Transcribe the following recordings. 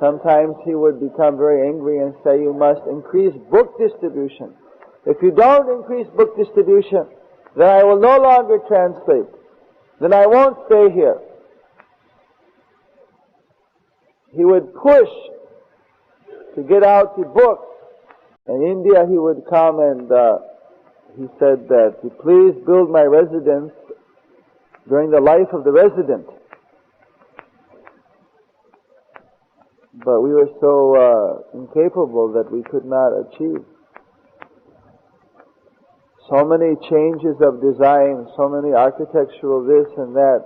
Sometimes he would become very angry and say, you must increase book distribution. If you don't increase book distribution, then I will no longer translate. Then I won't stay here. He would push to get out the books. In India he would come and he said that, please build my residence during the life of the resident. But we were so incapable that we could not achieve. So many changes of design, so many architectural this and that.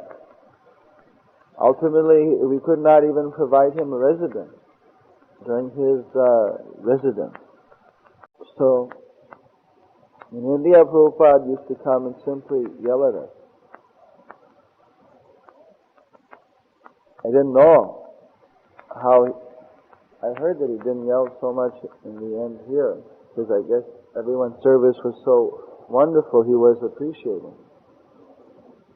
Ultimately, we could not even provide him a residence during his residence. So, in India, Prabhupada used to come and simply yell at us. I didn't know how. I heard that he didn't yell so much in the end here, because I guess everyone's service was so wonderful, he was appreciating.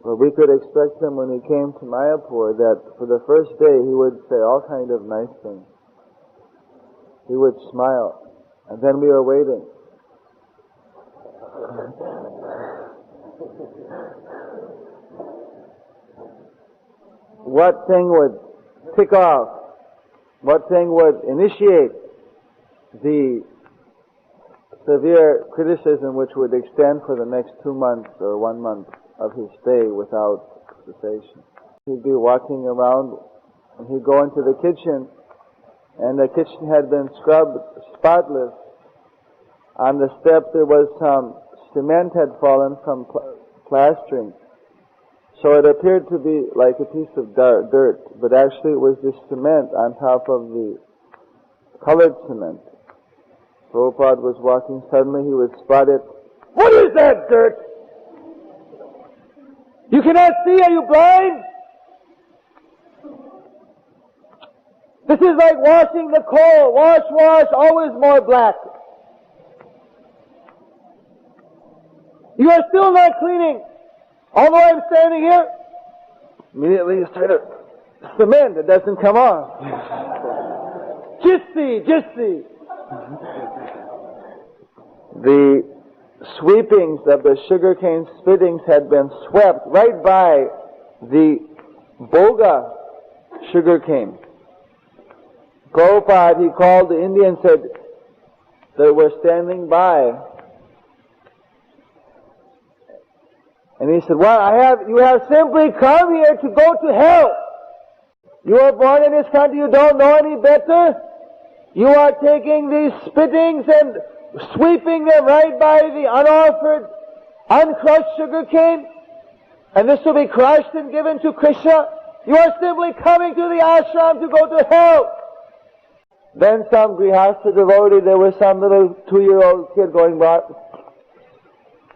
But we could expect him when he came to Mayapur that for the first day he would say all kind of nice things. He would smile, and then we were waiting. What thing would tick off? What thing would initiate the severe criticism which would extend for the next 2 months or 1 month of his stay without cessation? He'd be walking around and he'd go into the kitchen, and the kitchen had been scrubbed spotless. On the step there was some cement had fallen from plastering. So it appeared to be like a piece of dirt, but actually it was just cement on top of the colored cement. Prabhupada was walking, suddenly he would spot it. What is that dirt? You cannot see, are you blind? This is like washing the coal. Wash, wash, always more black. You are still not cleaning. Although I'm standing here, immediately you start to cement, it doesn't come off. Just see. The sweepings of the sugarcane spittings had been swept right by the boga sugarcane. Prabhupada, he called the Indians, said they were standing by. And he said, well, you have simply come here to go to hell. You were born in this country, you don't know any better. You are taking these spittings and sweeping them right by the unoffered, uncrushed sugar cane, and this will be crushed and given to Krishna. You are simply coming to the ashram to go to hell. Then some grihastha devotee, there was some little 2-year-old kid going by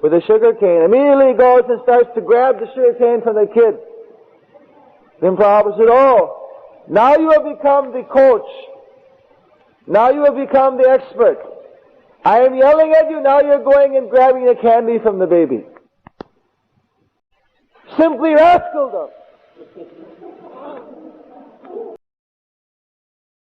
with a sugar cane, immediately goes and starts to grab the sugar cane from the kid. Then Prabhupada said, oh, now you have become the coach. Now you have become the expert. I am yelling at you, now you're going and grabbing the candy from the baby. Simply rascaled them.